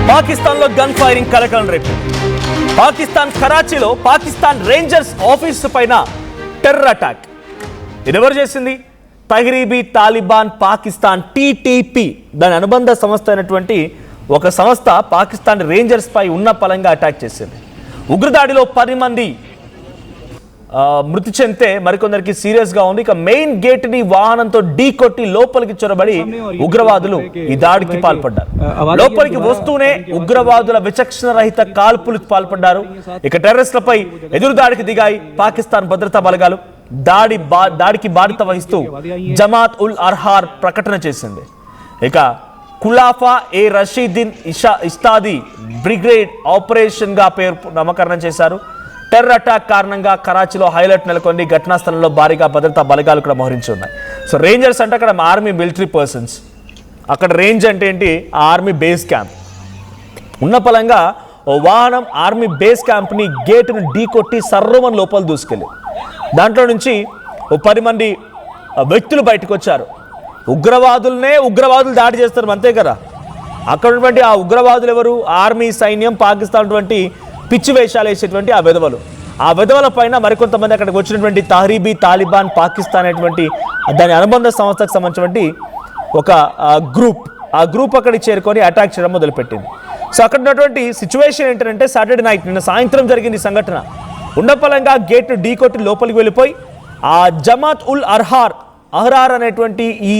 పాకిస్తాన్లో gun firing కలకలం రేపింది. పాకిస్తాన్ కరాచీలో పాకిస్తాన్ రేంజర్స్ ఆఫీసు పైన టెర్రర్ అటాక్. ఇదెవరు చేసింది? తహ్రీబీ తాలిబాన్ పాకిస్తాన్ టీటీపీ దాని అనుబంధ సంస్థ అయినటువంటి ఒక సంస్థ పాకిస్తాన్ రేంజర్స్ పై ఉన్న పలంగా అటాక్ చేసింది. ఉగ్రదాడిలో 10 మంది మృతి చెందితే మరికొందరికి సీరియస్ గా ఉంది. ఇక మెయిన్ గేట్ ని వాహనంతో ఢీకొట్టి లోపలికి చొరబడి ఉగ్రవాదులు ఈ దాడికి పాల్పడ్డారు. లోపలికి వస్తూనే ఉగ్రవాదుల విచక్షణ రహిత కాల్పులకు పాల్పడ్డారు. ఇక టెర్రరిస్టులపై ఎదురుదాడికి దిగాయి పాకిస్తాన్ భద్రతా బలగాలు. దాడికి బాధ్యత వహిస్తూ జమాత్ ఉల్ అర్హార్ ప్రకటన చేసింది. ఇక ఖులాఫా ఏ రషీదీన్ ఇస్తాది బ్రిగేడ్ ఆపరేషన్ గా పేరు నామకరణం చేశారు. టెర్రర్ అటాక్ కారణంగా కరాచీలో హైలైట్ నెలకొంది. ఘటనా స్థలంలో భారీగా భద్రతా బలగాలు కూడా మోహరించి ఉన్నాయి. సో రేంజర్స్ అంటే అక్కడ ఆర్మీ మిలిటరీ పర్సన్స్, అక్కడ రేంజ్ అంటే ఏంటి? ఆర్మీ బేస్ క్యాంప్ ఉన్న పలంగా ఓ వాహనం ఆర్మీ బేస్ క్యాంప్ని గేటును ఢీకొట్టి సర్రమని లోపల దూసుకెళ్ళి దాంట్లో నుంచి ఓ 10 మంది వ్యక్తులు బయటకు వచ్చారు. ఉగ్రవాదులు దాడి చేస్తారు అంతే కదా. అక్కడ ఉన్నటువంటి ఆ ఉగ్రవాదులు ఎవరు? ఆర్మీ సైన్యం, పాకిస్తాన్ పిచ్చి వేషాలు వేసేటువంటి ఆ విధవల పైన మరికొంతమంది అక్కడికి వచ్చినటువంటి తహ్రీబీ తాలిబాన్ పాకిస్తాన్ అనేటువంటి దాని అనుబంధ సంస్థకు సంబంధించినటువంటి ఒక గ్రూప్ అక్కడికి చేరుకొని అటాక్ చేయడం మొదలుపెట్టింది. సో అక్కడ ఉన్నటువంటి సిచ్యువేషన్ ఏంటంటే సాటర్డే నైట్ నిన్న సాయంత్రం జరిగింది ఈ సంఘటన. ఉండపలంగా గేట్ ఢీకొట్టి లోపలికి వెళ్ళిపోయి ఆ జమాత్ ఉల్ అహ్రార్ అనేటువంటి ఈ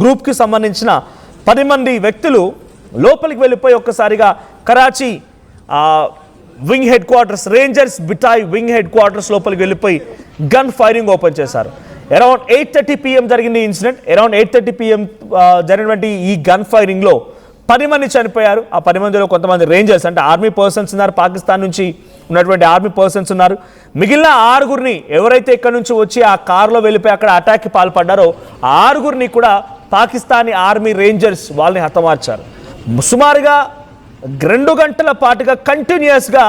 గ్రూప్కి సంబంధించిన 10 మంది వ్యక్తులు లోపలికి వెళ్ళిపోయి ఒక్కసారిగా Karachi wing headquarters, rangers Bhittai wing headquarters లోపలికి వెళ్ళిపోయి గన్ ఫైరింగ్ ఓపెన్ చేశారు. అరౌండ్ 8:30 PM జరిగింది ఈ ఇన్సిడెంట్. అరౌండ్ 8:30 PM జరిగినటువంటి ఈ గన్ ఫైరింగ్లో 10 మంది చనిపోయారు. ఆ 10 మందిలో కొంతమంది రేంజర్స్ అంటే ఆర్మీ పర్సన్స్ ఉన్నారు, పాకిస్తాన్ నుంచి ఉన్నటువంటి ఆర్మీ పర్సన్స్ ఉన్నారు. మిగిలిన 6గురిని ఎవరైతే ఇక్కడ నుంచి వచ్చి ఆ కారులో వెళ్ళిపోయి అక్కడ అటాక్కి పాల్పడ్డారో ఆ 6గురిని కూడా పాకిస్తానీ ఆర్మీ రేంజర్స్ వాళ్ళని హతమార్చారు. సుమారుగా 2 గంటల పాటుగా కంటిన్యూస్గా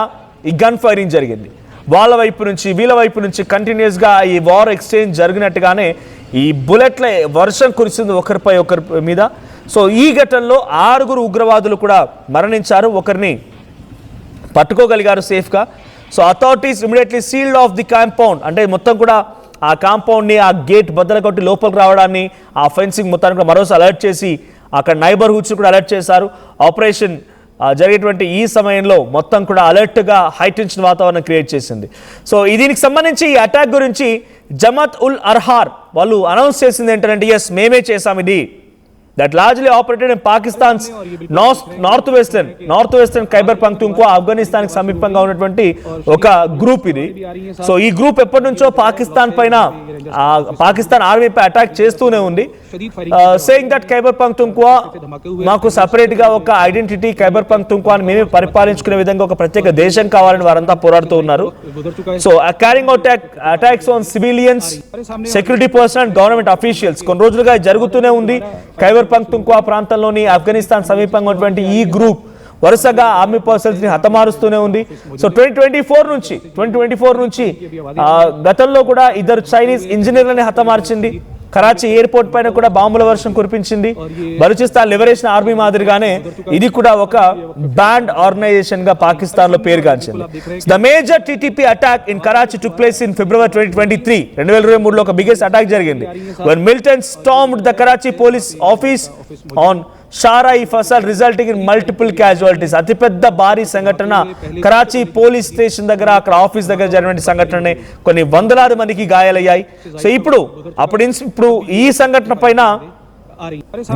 ఈ గన్ ఫైరింగ్ జరిగింది. వాళ్ళ వైపు నుంచి వీళ్ళ వైపు నుంచి కంటిన్యూస్గా ఈ వార్ ఎక్స్చేంజ్ జరిగినట్టుగానే ఈ బుల్లెట్ల వర్షం కురిసింది ఒకరిపై ఒకరి మీద. సో ఈ ఘటనలో 6గురు ఉగ్రవాదులు కూడా మరణించారు. ఒకరిని పట్టుకోగలిగారు సేఫ్గా. So authorities immediately sealed of the compound, అంటే మొత్తం కూడా ఆ కాంపౌండ్ని ఆ గేట్ బద్దలు కొట్టి లోపలికి రావడాన్ని ఆ ఫెన్సింగ్ మొత్తాన్ని కూడా మరోసారి అలర్ట్ చేసి అక్కడ నైబర్హుడ్స్ కూడా అలర్ట్ చేశారు. ఆపరేషన్ జరిగేటువంటి ఈ సమయంలో మొత్తం కూడా అలర్ట్గా హై టెన్షన్ వాతావరణం క్రియేట్ చేసింది. సో దీనికి సంబంధించి ఈ అటాక్ గురించి జమాత్ ఉల్ అర్హార్ వాళ్ళు అనౌన్స్ చేసింది ఏంటంటే ఎస్ మేమే చేసాం ఇది. That largely operated in Pakistan's northwestern Khyber Pakhtunkhwa, ఆఫ్ఘనిస్తాన్కి సమీపంగా ఉన్నటువంటి ఒక గ్రూప్ ఇది. సో ఈ గ్రూప్ ఎప్పటి నుంచో పాకిస్తాన్ ఆర్మీపై అటాక్ చేస్తూనే ఉంది. సేయింగ్ దట్ ఖైబర్ పఖ్తూన్ఖ్వా మాకు సపరేట్గా ఒక ఐడెంటిటీ, ఖైబర్ పఖ్తూన్ఖ్వాని మేమే పరిపాలించుకునే విధంగా ఒక ప్రత్యేక దేశం కావాలని వారంతా పోరాడుతూ ఉన్నారు. So carrying out attacks on civilians, security personal, government officials కొన్ని రోజులుగా జరుగుతూనే ఉంది. ఖైబర్ పఖ్తూన్ఖ్వా ప్రాంతంలోని ఆఫ్ఘనిస్తాన్ సమీపంగా ఉన్నటువంటి ఈ గ్రూప్ వరుసగా ఆర్మీ పర్సన్స్ ని హతమారుస్తూనే ఉంది. సో 2024 నుంచి గతంలో కూడా 2 చైనీస్ ఇంజనీర్లని హతమార్చింది. కరాచీ ఎయిర్పోర్ట్ పైన కూడా బాంబుల వర్షం కురిపించింది. బలూచిస్తాన్ లిబరేషన్ ఆర్మీ మాదిరిగానే ఇది కూడా ఒక బ్యాండ్ ఆర్గనైజేషన్ గా పాకిస్తాన్ లో పేరుగాంచింది. The major TTP attack in Karachi took place in February 2023. 2023లో ఒక బిగ్గెస్ట్ అటాక్ జరిగింది. when militants stormed the Karachi police office on Sharah Faisal resulting in multiple casualties. అతిపెద్ద భారీ సంఘటన కరాచీ పోలీస్ స్టేషన్ దగ్గర, అక్కడ ఆఫీస్ దగ్గర జరిగిన సంఘటన కొన్ని వందలాది మందికి గాయాలయ్యాయి. సో ఇప్పుడు ఈ సంఘటన పైన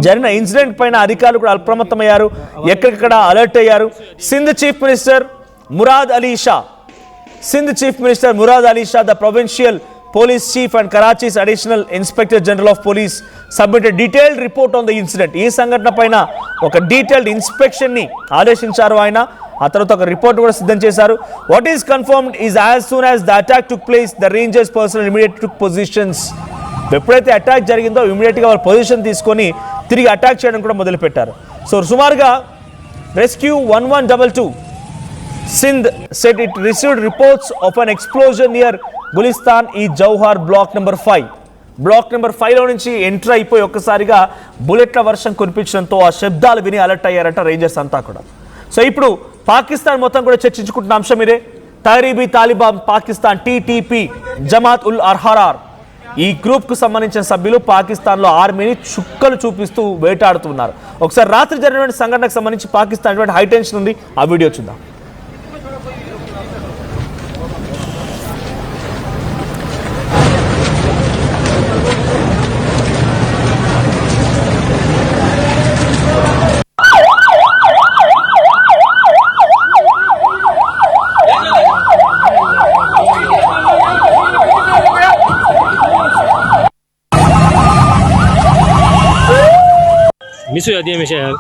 జరిగిన ఇన్సిడెంట్ పైన అధికారులు కూడా అప్రమత్తమయ్యారు, ఎక్కడెక్కడ అలర్ట్ అయ్యారు. Sindh chief minister Murad Ali Shah, the provincial Police Chief and Karachi's Additional Inspector General of Police submitted detailed report on the incident. ఈ సంఘటన పైన ఒక డీటెయిల్డ్ ఇన్స్పెక్షన్ ని ఆదేశించారు ఆయన. ఆ తర్వాత ఒక రిపోర్ట్ కూడా సిద్ధం చేశారు. What is confirmed is as soon as the attack took place the Rangers personal immediate took positions. ఎప్పుడైతే అటాక్ జరిగిందో ఇమీడియట్గా వాళ్ళు పొజిషన్ తీసుకొని తిరిగి అటాక్ చేయడం కూడా మొదలుపెట్టారు. సో సుమారుగా rescue 1122 Sindh said it received reports of an explosion near Gulistan e Jauhar block number 5. Block number 5లో నుంచి ఎంటర్ అయిపోయి ఒక్కసారిగా బుల్లెట్ల వర్షం కురిపించడంతో ఆ శబ్దాలు విని అలర్ట్ అయ్యారట రేంజర్స్ అంతా కూడా. సో ఇప్పుడు పాకిస్తాన్ మొత్తం కూడా చర్చించుకుంటున్న అంశం ఇదే. తహరీబీ తాలిబాన్ పాకిస్తాన్ టీటీపీ జమాత్ ఉల్ అహ్రార్ ఈ గ్రూప్కు సంబంధించిన సభ్యులు పాకిస్తాన్లో ఆర్మీని చుక్కలు చూపిస్తూ వేటాడుతున్నారు. ఒకసారి రాత్రి జరిగిన సంఘటనకు సంబంధించి పాకిస్తాన్ హై టెన్షన్ ఉంది, ఆ వీడియో చూద్దాం. मिसू आती है हमेशा यार.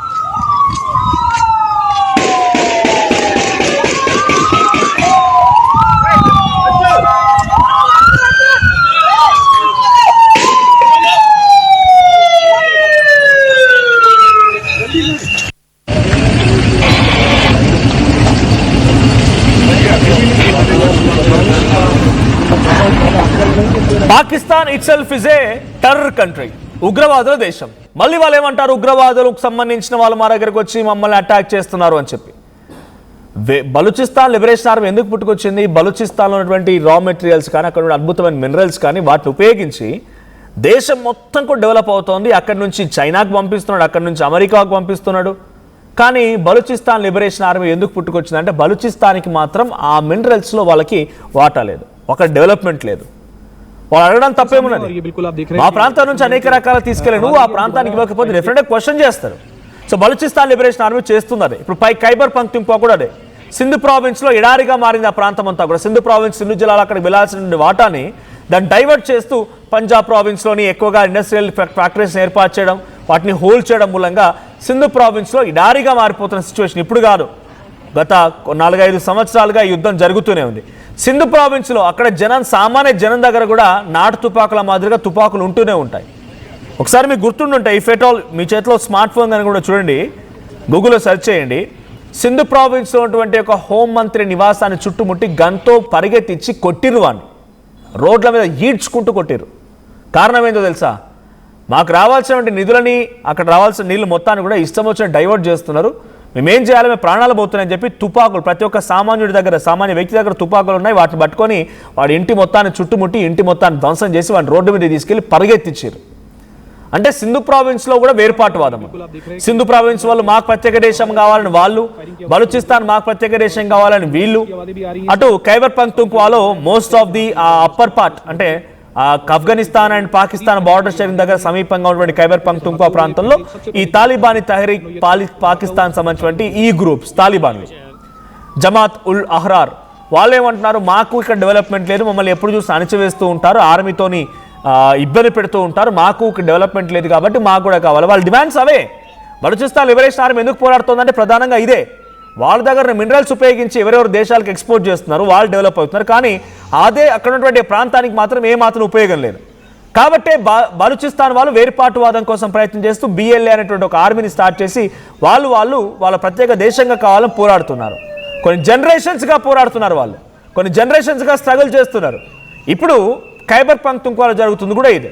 Pakistan itself is a terror country, ఉగ్రవాదుల దేశం. మళ్ళీ వాళ్ళు ఏమంటారు, ఉగ్రవాదులకు సంబంధించిన వాళ్ళు మా దగ్గరకు వచ్చి మమ్మల్ని అటాక్ చేస్తున్నారు అని చెప్పి. బలూచిస్తాన్ లిబరేషన్ ఆర్మీ ఎందుకు పుట్టుకొచ్చింది? బలూచిస్తాన్లో ఉన్నటువంటి రా మెటీరియల్స్ కానీ అక్కడ ఉన్న అద్భుతమైన మినరల్స్ కానీ వాటిని ఉపయోగించి దేశం మొత్తం కూడా డెవలప్ అవుతోంది. అక్కడి నుంచి చైనాకు పంపిస్తున్నాడు, అక్కడి నుంచి అమెరికాకు పంపిస్తున్నాడు. కానీ బలూచిస్తాన్ లిబరేషన్ ఆర్మీ ఎందుకు పుట్టుకొచ్చింది అంటే బలూచిస్తాన్కి మాత్రం ఆ మినరల్స్లో వాళ్ళకి వాటా లేదు, ఒక డెవలప్మెంట్ లేదు. వాళ్ళు అడగడం తప్పేమున్నది? మా ప్రాంతం నుంచి అనేక రకాల తీసుకెళ్ళి నువ్వు ఆ ప్రాంతానికి ఇవ్వకపోతే డెఫినెట్గా క్వశ్చన్ చేస్తారు. సో బలూచిస్తాన్ లిబరేషన్ ఆర్మీ చేస్తుంది అదే. ఇప్పుడు ఖైబర్ పఖ్తూన్ఖ్వా కూడా అదే. సింధు ప్రావిన్స్లో ఎడారిగా మారింది ఆ ప్రాంతం అంతా కూడా. సింధు ప్రావిన్స్, సింధు జిల్లాలో అక్కడికి వెళ్లాల్సిన వాటాని దాన్ని డైవర్ట్ చేస్తూ పంజాబ్ ప్రావిన్స్లోని ఎక్కువగా ఇండస్ట్రియల్ ఫ్యాక్టరీస్ ఏర్పాటు చేయడం, వాటిని హోల్డ్ చేయడం మూలంగా సింధు ప్రావిన్స్లో ఎడారిగా మారిపోతున్న సిచ్యువేషన్. ఇప్పుడు కాదు, గత 4-5 సంవత్సరాలుగా ఈ యుద్ధం జరుగుతూనే ఉంది. సింధు ప్రావిన్స్లో అక్కడ సామాన్య జనం దగ్గర కూడా నాటు తుపాకుల మాదిరిగా తుపాకులు ఉంటూనే ఉంటాయి. ఒకసారి మీకు గుర్తుండుంటాయి, ఇఫ్ ఎట్ ఆల్ మీ చేతిలో స్మార్ట్ ఫోన్ అని కూడా చూడండి, గూగుల్లో సెర్చ్ చేయండి. సింధు ప్రావిన్స్లో ఉన్నటువంటి ఒక హోంమంత్రి నివాసాన్ని చుట్టుముట్టి గన్తో పరిగెత్తించి కొట్టిరు, వాడిని రోడ్ల మీద ఈడ్చుకుంటూ కొట్టిరు. కారణం ఏంటో తెలుసా? మాకు రావాల్సినటువంటి నిధులని, అక్కడ రావాల్సిన నీళ్ళు మొత్తాన్ని కూడా ఇష్టం వచ్చిన డైవర్ట్ చేస్తున్నారు, మేమేం చేయాలి, మేము ప్రాణాలు పోతున్నాయని చెప్పి తుపాకులు, ప్రతి ఒక్క సామాన్యుడి దగ్గర, సామాన్య వ్యక్తి దగ్గర తుపాకులు ఉన్నాయి. వాటిని పట్టుకొని వాడి ఇంటి మొత్తాన్ని చుట్టుముట్టి ఇంటి మొత్తాన్ని ధ్వంసం చేసి వాడిని రోడ్డు మీద తీసుకెళ్లి పరిగెత్తించారు. అంటే సింధు ప్రావిన్స్లో కూడా వేర్పాటువాదం. సింధు ప్రావిన్స్ వాళ్ళు మాకు ప్రత్యేక దేశం కావాలని వాళ్ళు, బలూచిస్తాన్ మాకు ప్రత్యేక దేశం కావాలని వీళ్ళు. అటు ఖైబర్ పఖ్తూన్ఖ్వాలో most of the upper part అంటే Afghanistan and Pakistan border sharing దగ్గర సమీపంగా ఉన్నటువంటి ఖైబర్ పఖ్తూన్ఖ్వా ప్రాంతంలో ఈ తాలిబానీ తహరీక్ పాకిస్తాన్ సంబంధించినటువంటి ఈ గ్రూప్స్ తాలిబాన్లు, జమాత్ ఉల్ అహ్రార్ వాళ్ళు ఏమంటున్నారు, మాకు ఇక్కడ డెవలప్మెంట్ లేదు, మమ్మల్ని ఎప్పుడు చూసి అణచివేస్తూ ఉంటారు, ఆర్మీతోని ఇబ్బంది పెడుతూ ఉంటారు, మాకు ఇక్కడ డెవలప్మెంట్ లేదు కాబట్టి మాకు కూడా కావాలి. వాళ్ళ డిమాండ్స్ అవే. బలూచిస్తాన్ లిబరేషన్ ఆర్మీ ఎందుకు పోరాడుతుందంటే ప్రధానంగా ఇదే. వాళ్ళ దగ్గర మినరల్స్ ఉపయోగించి ఎవరెవరు దేశాలకు ఎక్స్పోర్ట్ చేస్తున్నారు, వాళ్ళు డెవలప్ అవుతున్నారు. కానీ అదే అక్కడ ఉన్నటువంటి ప్రాంతానికి మాత్రం ఏమాత్రం ఉపయోగం లేదు. కాబట్టే బలూచిస్తాన్ వాళ్ళు వేర్పాటువాదం కోసం ప్రయత్నం చేస్తూ బిఎల్ఏ అనేటువంటి ఒక ఆర్మీని స్టార్ట్ చేసి వాళ్ళ ప్రత్యేక దేశంగా కావాలని పోరాడుతున్నారు. కొన్ని జనరేషన్స్గా పోరాడుతున్నారు, వాళ్ళు కొన్ని జనరేషన్స్గా స్ట్రగుల్ చేస్తున్నారు. ఇప్పుడు ఖైబర్ పఖ్తూన్ఖ్వాలో జరుగుతుంది కూడా ఇదే.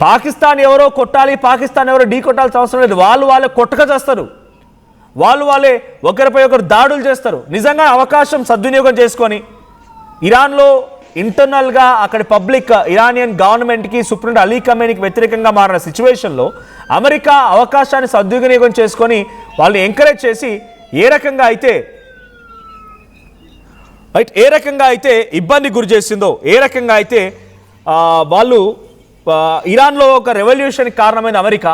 పాకిస్తాన్ ఎవరో కొట్టాలి, పాకిస్తాన్ ఎవరో ఢీ కొట్టాల్సిన అవసరం లేదు, వాళ్ళే కొట్టక చేస్తారు, వాళ్ళే ఒకరిపై ఒకరు దాడులు చేస్తారు. నిజంగా అవకాశం సద్వినియోగం చేసుకొని ఇరాన్లో ఇంటర్నల్గా అక్కడి పబ్లిక్ ఇరానియన్ గవర్నమెంట్కి సుప్రీం అలీ ఖమేనీకి వ్యతిరేకంగా మారిన సిచ్యువేషన్లో అమెరికా అవకాశాన్ని సద్వినియోగం చేసుకొని వాళ్ళని ఎంకరేజ్ చేసి ఏ రకంగా అయితే ఇబ్బంది గురి చేసిందో, ఏ రకంగా అయితే వాళ్ళు ఇరాన్లో ఒక రెవల్యూషన్కి కారణమైన అమెరికా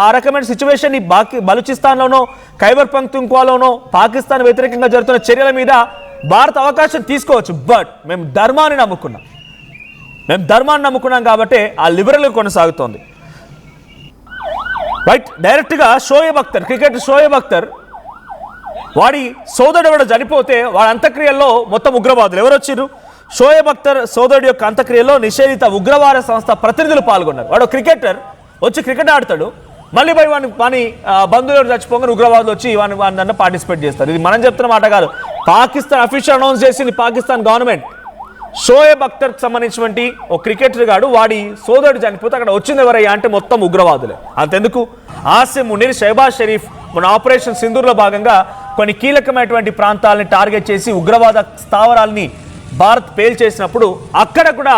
ఆ రకమైన సిచ్యువేషన్ బలూచిస్తాన్లోనో ఖైబర్ పఖ్తూన్ఖ్వాలోనో పాకిస్తాన్ వ్యతిరేకంగా జరుగుతున్న చర్యల మీద భారత్ అవకాశం తీసుకోవచ్చు. బట్ మేము ధర్మాన్ని నమ్ముకున్నాం కాబట్టి ఆ లిబరల్ కొనసాగుతోంది. రైట్, డైరెక్ట్గా షోయబ్ అఖ్తర్, క్రికెట్ షోయబ్ అఖ్తర్ వాడి సోదరుడు కూడా చనిపోతే వాడి అంత్యక్రియల్లో మొత్తం ఉగ్రవాదులు ఎవరు వచ్చారు? షోయబ్ అఖ్తర్ సోదరుడు యొక్క అంత్యక్రియలో నిషేధిత ఉగ్రవాద సంస్థ ప్రతినిధులు పాల్గొన్నారు. వాడు క్రికెటర్ వచ్చి క్రికెట్ ఆడతాడు, మళ్ళీ పోయి వాని బంధువులు చచ్చిపోగానే ఉగ్రవాదులు వచ్చి వాడిని పార్టిసిపేట్ చేస్తారు. ఇది మనం చెప్తున్న మాట కాదు, పాకిస్తాన్ అఫీషియల్ అనౌన్స్ చేసింది పాకిస్తాన్ గవర్నమెంట్. షోయబ్ అఖ్తర్కి సంబంధించినటువంటి ఒక క్రికెటర్ గాడు వాడి సోదరుడు చనిపోతే అక్కడ వచ్చింది ఎవరయ్యా అంటే మొత్తం ఉగ్రవాదులే. అంతెందుకు, ఆసిమ్ మునీర్, షహబాజ్ షరీఫ్ మన ఆపరేషన్ సింధూర్లో భాగంగా కొన్ని కీలకమైనటువంటి ప్రాంతాలని టార్గెట్ చేసి ఉగ్రవాద స్థావరాలని భారత్ పేల్చేసినప్పుడు అక్కడ కూడా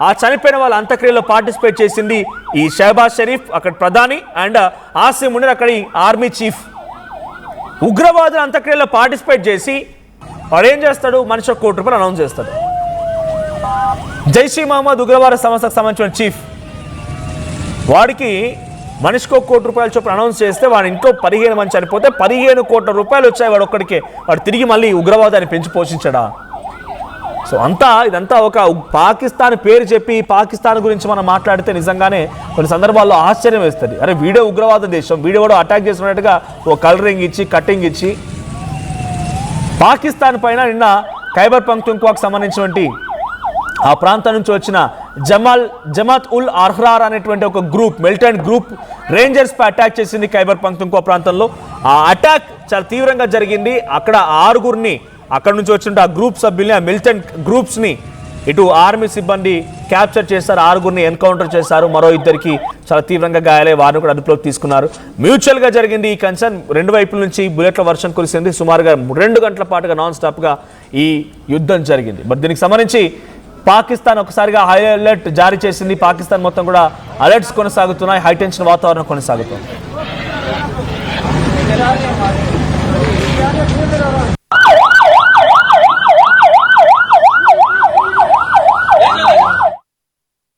ఆ చనిపోయిన వాళ్ళ అంత్యక్రియలో పార్టిసిపేట్ చేసింది ఈ షహబాజ్ షరీఫ్, అక్కడ ప్రధాని, అండ్ ఆసిమ్ మునీర్ అక్కడి ఆర్మీ చీఫ్. ఉగ్రవాదుల అంత్యక్రియలో పార్టిసిపేట్ చేసి వాడు ఏం చేస్తాడు, మనిషి ₹1 కోటి అనౌన్స్ చేస్తాడు. జైషీ మహమ్మద్ ఉగ్రవాద సంస్థకు సంబంధించిన చీఫ్, వాడికి మనిషికి ₹1 కోటి చొప్పున అనౌన్స్ చేస్తే వాడు ఇంకో 15 మంది చనిపోతే ₹15 కోట్ల వచ్చాయి వాడు ఒక్కడికే. వాడు తిరిగి మళ్ళీ ఉగ్రవాదాన్ని పెంచి పోషించడా? సో ఇదంతా ఒక పాకిస్తాన్ పేరు చెప్పి పాకిస్తాన్ గురించి మనం మాట్లాడితే నిజంగానే కొన్ని సందర్భాల్లో ఆశ్చర్యం వేస్తుంది. అరే వీడే ఉగ్రవాద దేశం, వీడియో కూడా అటాక్ చేసినట్టుగా ఓ కలరింగ్ ఇచ్చి కట్టింగ్ ఇచ్చి పాకిస్తాన్ పైన నిన్న ఖైబర్ పఖ్తూన్ఖ్వాకు సంబంధించినటువంటి ఆ ప్రాంతం నుంచి వచ్చిన జమాత్ ఉల్ అహ్రార్ అనేటువంటి ఒక గ్రూప్, మిలిటెంట్ గ్రూప్ రేంజర్స్ పై అటాక్ చేసింది ఖైబర్ పఖ్తూన్ఖ్వా ప్రాంతంలో. ఆ అటాక్ చాలా తీవ్రంగా జరిగింది. అక్కడ 6గురిని అక్కడ నుంచి వచ్చిన ఆ గ్రూప్ సభ్యుల్ని, ఆ మిలిటెంట్ గ్రూప్స్ని ఇటు ఆర్మీ సిబ్బంది క్యాప్చర్ చేశారు. 6గురిని ఎన్కౌంటర్ చేశారు. మరో 2కి చాలా తీవ్రంగా గాయాలై వారిని కూడా అదుపులోకి తీసుకున్నారు. మ్యూచువల్గా జరిగింది ఈ కన్సర్న్. 2 వైపుల నుంచి బుల్లెట్ల వర్షం కురిసింది. సుమారుగా 2 గంటల పాటుగా నాన్ స్టాప్గా ఈ యుద్ధం జరిగింది. మరి దీనికి సంబంధించి పాకిస్తాన్ ఒకసారిగా హై అలర్ట్ జారీ చేసింది. పాకిస్తాన్ మొత్తం కూడా అలర్ట్స్ కొనసాగుతున్నాయి. హైటెన్షన్ వాతావరణం కొనసాగుతుంది.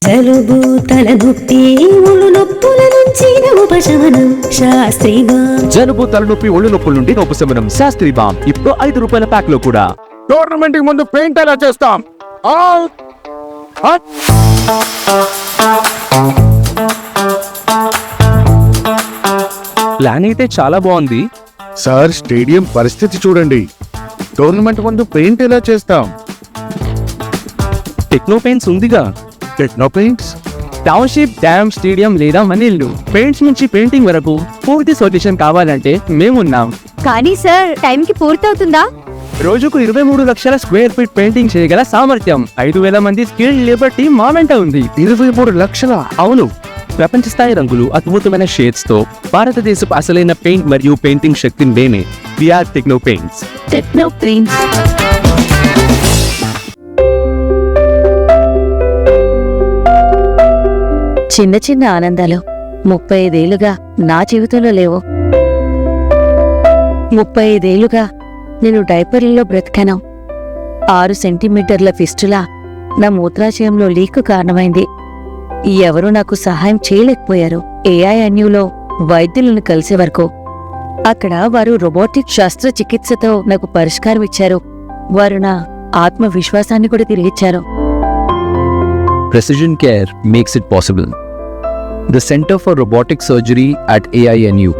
జలుబు తలనొప్పి ఒళ్ళు నొప్పుల నుంచి ఉపశమనం శాస్త్రీగా. జలుబు తలనొప్పి ఒళ్ళు నొప్పుల నుండి ఉపశమనం శాస్త్రీ బామ్ ఇప్పుడు ₹5 ప్యాక్ లో కూడా. టోర్నమెంట్ కి ముందు పెయింట్ ఎలా చేస్తాం? ప్లాన్ అయితే చాలా బాగుంది సార్. స్టేడియం పరిస్థితి చూడండి. టోర్నమెంట్ ముందు పెయింట్ ఎలా చేస్తాం? టెక్నో పెయింట్స్ ఉందిగా. Techno paints, township, dam, stadium లేదా మనీళ్లు, పెయింట్స్ నుంచి పెయింటింగ్ వరకు పూర్తి సొల్యూషన్ కావాలంటే మేమున్నాం. కానీ సార్, టైంకి పూర్తవుతుందా? రోజుకు 23 లక్షల స్క్వేర్ ఫీట్ పెయింటింగ్ చేయగల సామర్థ్యం, 5,000 మంది స్కిల్డ్ లేబర్ టీమ్ మా వెంట ఉంది. 23 లక్షల? అవును. ప్రపంచ స్థాయి రంగులు, అద్భుతమైన షేడ్స్ తో భారతదేశపు అసలైన పెయింట్ మరియు పెయింటింగ్ శక్తి మేమే. We are Techno Paints. Techno Paints. చిన్న చిన్న ఆనందాలు 35 ఏళ్లుగా నా జీవితంలో లేవు. 35 ఏళ్లుగా నేను డైపర్లలో బ్రతికాను. 6 సెంటీమీటర్ల ఫిస్టులా నా మూత్రాశయంలో లీక్ కారణమైంది. ఎవరూ నాకు సహాయం చేయలేకపోయారు. ఏఐఎన్యూలో వైద్యులను కలిసే వరకు. అక్కడ వారు రోబోటిక్ శస్త్రచికిత్సతో నాకు పరిష్కారం ఇచ్చారు. వారు నా ఆత్మవిశ్వాసాన్ని కూడా తిరిగిచ్చారు. Precision care makes it possible. The Center for Robotic Surgery at AINU.